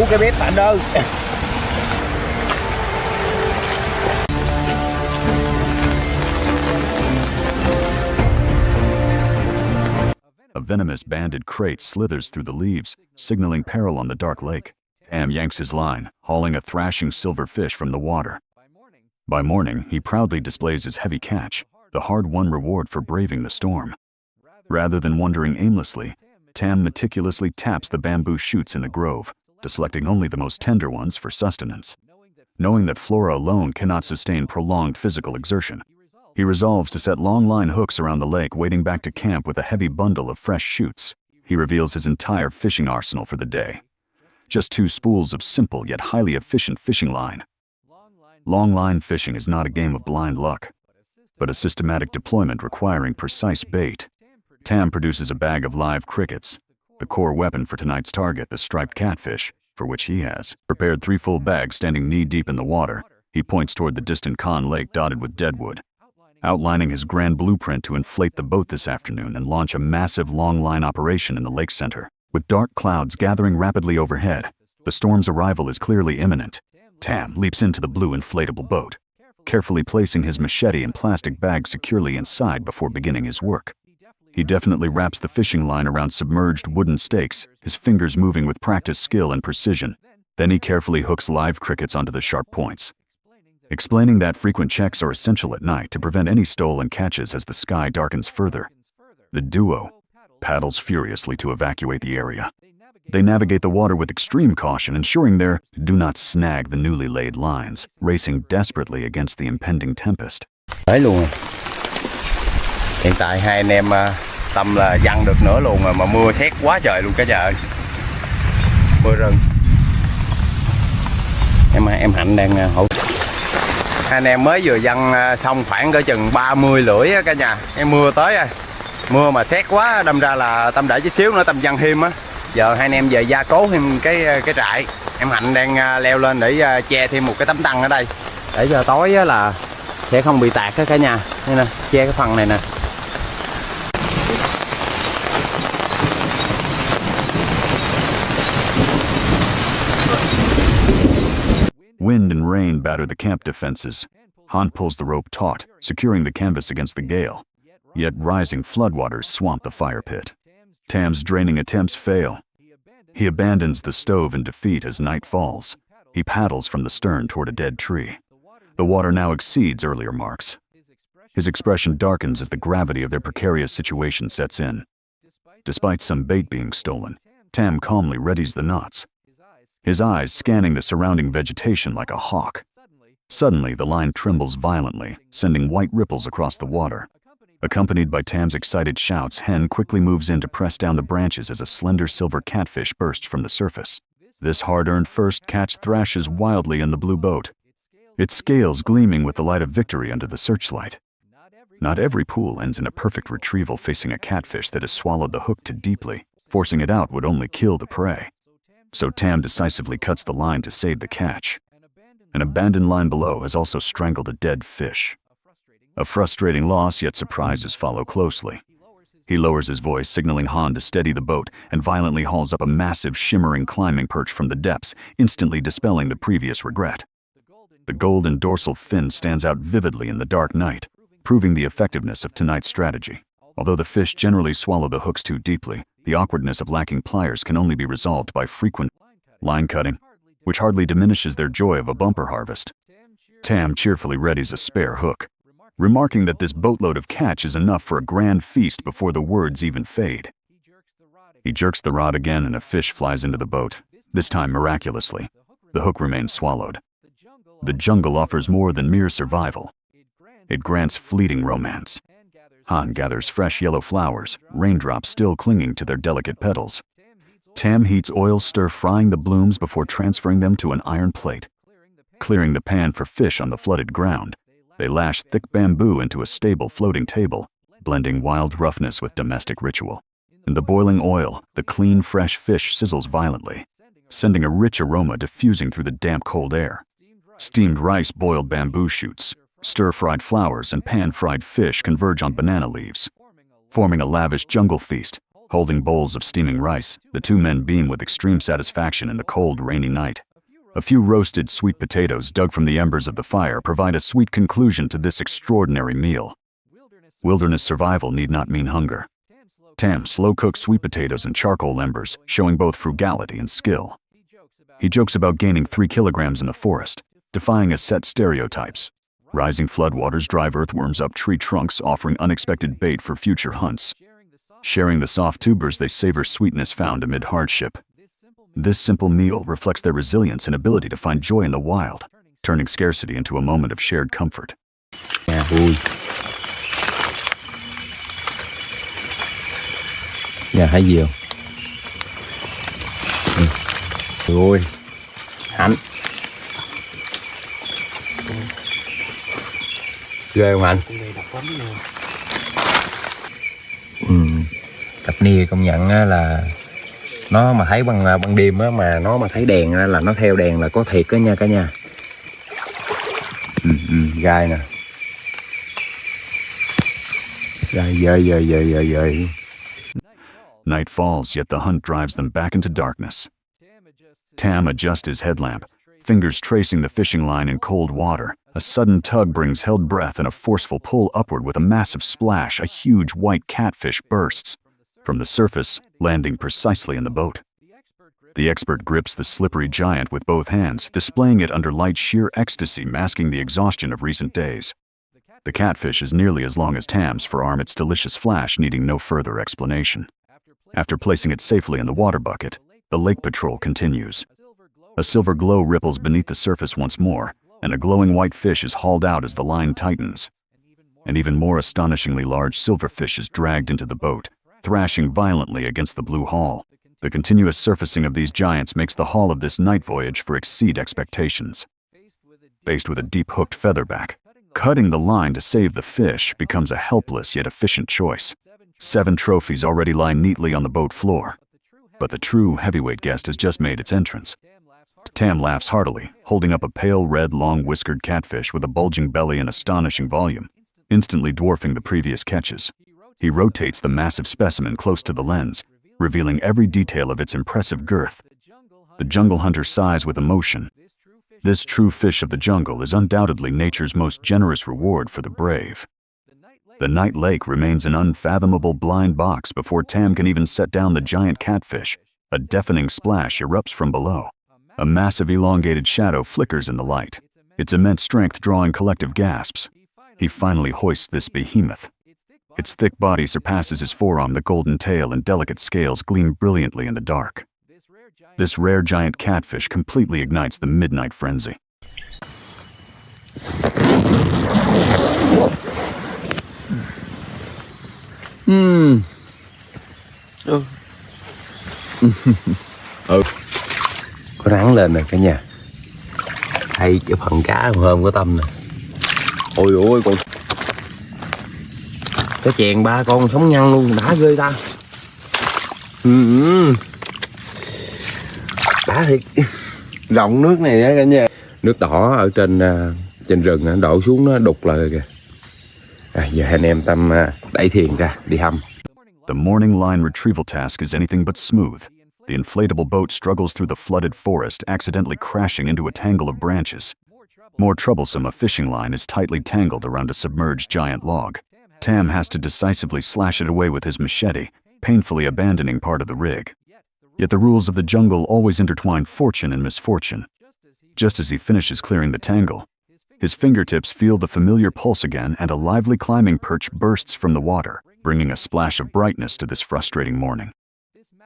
cái bếp thành ơi. A venomous banded crate slithers through the leaves, signaling peril on the dark lake. Tam yanks his line, hauling a thrashing silver fish from the water. By morning, he proudly displays his heavy catch, the hard-won reward for braving the storm. Rather than wandering aimlessly, Tam meticulously taps the bamboo shoots in the grove, selecting only the most tender ones for sustenance. Knowing that flora alone cannot sustain prolonged physical exertion, he resolves to set long line hooks around the lake, waiting back to camp with a heavy bundle of fresh shoots. He reveals his entire fishing arsenal for the day. Just 2 spools of simple yet highly efficient fishing line. Long line fishing is not a game of blind luck, but a systematic deployment requiring precise bait. Tam produces a bag of live crickets, the core weapon for tonight's target, the striped catfish, for which he has prepared 3 full bags. Standing knee-deep in the water, he points toward the distant Con Lake dotted with deadwood, outlining his grand blueprint to inflate the boat this afternoon and launch a massive long-line operation in the lake center. With dark clouds gathering rapidly overhead, the storm's arrival is clearly imminent. Tam leaps into the blue inflatable boat, carefully placing his machete and plastic bag securely inside before beginning his work. He definitely wraps the fishing line around submerged wooden stakes, his fingers moving with practiced skill and precision. Then he carefully hooks live crickets onto the sharp points, explaining that frequent checks are essential at night to prevent any stolen catches as the sky darkens further. The duo paddles furiously to evacuate the area. They navigate the water with extreme caution, ensuring they do not snag the newly laid lines, racing desperately against the impending tempest. Đấy luôn. Hiện tại hai anh em tầm là dằn được nữa luôn mà mưa sét quá trời luôn cả nhà ơi. Mưa rừng. Em Hạnh đang hỗ. Hai anh em mới vừa dằn xong khoảng cỡ chừng 30 lưỡi á cả nhà. Em mưa tới rồi. Mưa mà sét quá đâm ra là Tâm để chút xíu nữa Tâm dằn thêm á. Giờ hai anh em về gia cố thêm cái trại. Em Hạnh đang leo lên để che thêm một cái tấm tăng ở đây. Để cho tối á là sẽ không bị tạt cả nhà. Đây nè, che cái phần này nè. Wind and rain batter the camp defenses. Han pulls the rope taut, securing the canvas against the gale. Yet rising floodwaters swamp the fire pit. Tam's draining attempts fail. He abandons the stove in defeat as night falls. He paddles from the stern toward a dead tree. The water now exceeds earlier marks. His expression darkens as the gravity of their precarious situation sets in. Despite some bait being stolen, Tam calmly readies the knots, his eyes scanning the surrounding vegetation like a hawk. Suddenly, the line trembles violently, sending white ripples across the water. Accompanied by Tam's excited shouts, Hen quickly moves in to press down the branches as a slender silver catfish bursts from the surface. This hard-earned first catch thrashes wildly in the blue boat, its scales gleaming with the light of victory under the searchlight. Not every pool ends in a perfect retrieval facing a catfish that has swallowed the hook too deeply. Forcing it out would only kill the prey. So Tam decisively cuts the line to save the catch. An abandoned line below has also strangled a dead fish. A frustrating loss, yet surprises follow closely. He lowers his voice, signaling Han to steady the boat, and violently hauls up a massive, shimmering climbing perch from the depths, instantly dispelling the previous regret. The golden dorsal fin stands out vividly in the dark night, proving the effectiveness of tonight's strategy. Although the fish generally swallow the hooks too deeply, the awkwardness of lacking pliers can only be resolved by frequent line cutting, which hardly diminishes their joy of a bumper harvest. Tam cheerfully readies a spare hook, remarking that this boatload of catch is enough for a grand feast before the words even fade. He jerks the rod again and a fish flies into the boat, this time miraculously. The hook remains swallowed. The jungle offers more than mere survival. It grants fleeting romance. Han gathers fresh yellow flowers, raindrops still clinging to their delicate petals. Tam heats oil, stir-frying the blooms before transferring them to an iron plate. Clearing the pan for fish on the flooded ground, they lash thick bamboo into a stable floating table, blending wild roughness with domestic ritual. In the boiling oil, the clean, fresh fish sizzles violently, sending a rich aroma diffusing through the damp, cold air. Steamed rice, boiled bamboo shoots, stir-fried flowers, and pan-fried fish converge on banana leaves, forming a lavish jungle feast. Holding bowls of steaming rice, the two men beam with extreme satisfaction in the cold, rainy night. A few roasted sweet potatoes dug from the embers of the fire provide a sweet conclusion to this extraordinary meal. Wilderness survival need not mean hunger. Tam slow-cooks sweet potatoes in charcoal embers, showing both frugality and skill. He jokes about gaining 3 kilograms in the forest, defying a set stereotypes. Rising floodwaters drive earthworms up tree trunks, offering unexpected bait for future hunts. Sharing the soft tubers, they savor sweetness found amid hardship. This simple meal reflects their resilience and ability to find joy in the wild, turning scarcity into a moment of shared comfort. Nhà thấy gì không? Ôi, Hạnh. Ghê không anh? Cặp nia công nhận là nó mà thấy ban đêm á, mà nó mà thấy đèn ra là nó theo đèn là có thiệt đó nha cả nhà. Gai nè. Gai dời. Night falls, yet the hunt drives them back into darkness. Tam adjusts his headlamp, fingers tracing the fishing line in cold water. A sudden tug brings held breath and a forceful pull upward with a massive splash. A huge white catfish bursts from the surface, landing precisely in the boat. The expert grips the slippery giant with both hands, displaying it under light sheer ecstasy, masking the exhaustion of recent days. The catfish is nearly as long as Tam's forearm, its delicious flash needing no further explanation. After placing it safely in the water bucket, the lake patrol continues. A silver glow ripples beneath the surface once more, and a glowing white fish is hauled out as the line tightens. An even more astonishingly large silverfish is dragged into the boat, thrashing violently against the blue hull. The continuous surfacing of these giants makes the haul of this night voyage exceed expectations. Faced with a deep-hooked featherback, cutting the line to save the fish becomes a helpless yet efficient choice. 7 trophies already lie neatly on the boat floor, but the true heavyweight guest has just made its entrance. Tam laughs heartily, holding up a pale red, long-whiskered catfish with a bulging belly and astonishing volume, instantly dwarfing the previous catches. He rotates the massive specimen close to the lens, revealing every detail of its impressive girth. The jungle hunter sighs with emotion. This true fish of the jungle is undoubtedly nature's most generous reward for the brave. The night lake remains an unfathomable blind box before Tam can even set down the giant catfish. A deafening splash erupts from below. A massive elongated shadow flickers in the light, its immense strength drawing collective gasps. He finally hoists this behemoth. Its thick body surpasses his forearm, the golden tail and delicate scales gleam brilliantly in the dark. This rare giant catfish completely ignites the midnight frenzy. Có rắn lên nè cả nhà. Hay cái phần cá hôm có tâm nè. Ôi con cái chèn 3 con sống nhăn luôn, đã ghê ta. Đã thiệt. Rộng nước này á cả nhà. Nước đỏ ở trên rừng nó đổ xuống nó đục lại kìa. Giờ anh em Tâm đẩy thuyền ra đi hâm. The morning line retrieval task is anything but smooth. The inflatable boat struggles through the flooded forest, accidentally crashing into a tangle of branches. More troublesome, a fishing line is tightly tangled around a submerged giant log. Tam has to decisively slash it away with his machete, painfully abandoning part of the rig. Yet the rules of the jungle always intertwine fortune and misfortune. Just as he finishes clearing the tangle, his fingertips feel the familiar pulse again, and a lively climbing perch bursts from the water, bringing a splash of brightness to this frustrating morning.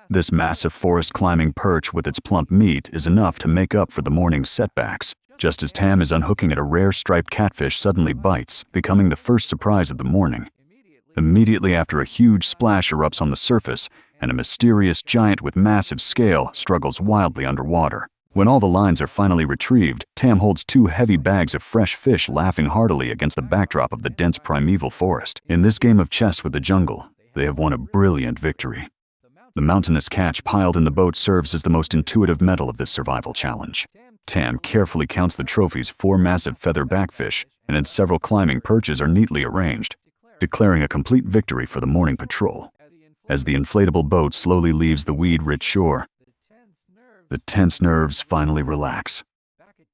This massive forest climbing perch with its plump meat is enough to make up for the morning's setbacks. Just as Tam is unhooking it, a rare striped catfish suddenly bites, becoming the first surprise of the morning. Immediately after, a huge splash erupts on the surface, and a mysterious giant with massive scale struggles wildly underwater. When all the lines are finally retrieved, Tam holds 2 heavy bags of fresh fish, laughing heartily against the backdrop of the dense primeval forest. In this game of chess with the jungle, they have won a brilliant victory. The mountainous catch piled in the boat serves as the most intuitive medal of this survival challenge. Tam carefully counts the trophies. 4 massive feather backfish and several climbing perches are neatly arranged, declaring a complete victory for the morning patrol. as the inflatable boat slowly leaves the weed-rich shore. The tense nerves finally relax.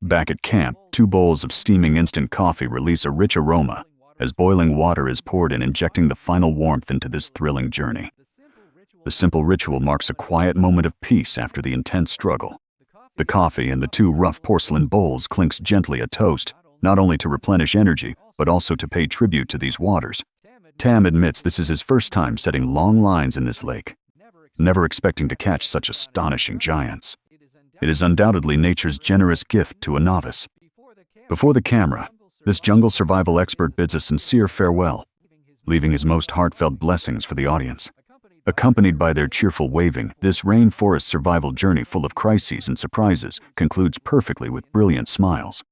Back at camp, 2 bowls of steaming instant coffee release a rich aroma as boiling water is poured in, injecting the final warmth into this thrilling journey. The simple ritual marks a quiet moment of peace after the intense struggle. The coffee in the 2 rough porcelain bowls clinks gently a toast, not only to replenish energy, but also to pay tribute to these waters. Tam admits this is his first time setting long lines in this lake, never expecting to catch such astonishing giants. It is undoubtedly nature's generous gift to a novice. Before the camera, this jungle survival expert bids a sincere farewell, leaving his most heartfelt blessings for the audience. Accompanied by their cheerful waving, this rainforest survival journey full of crises and surprises concludes perfectly with brilliant smiles.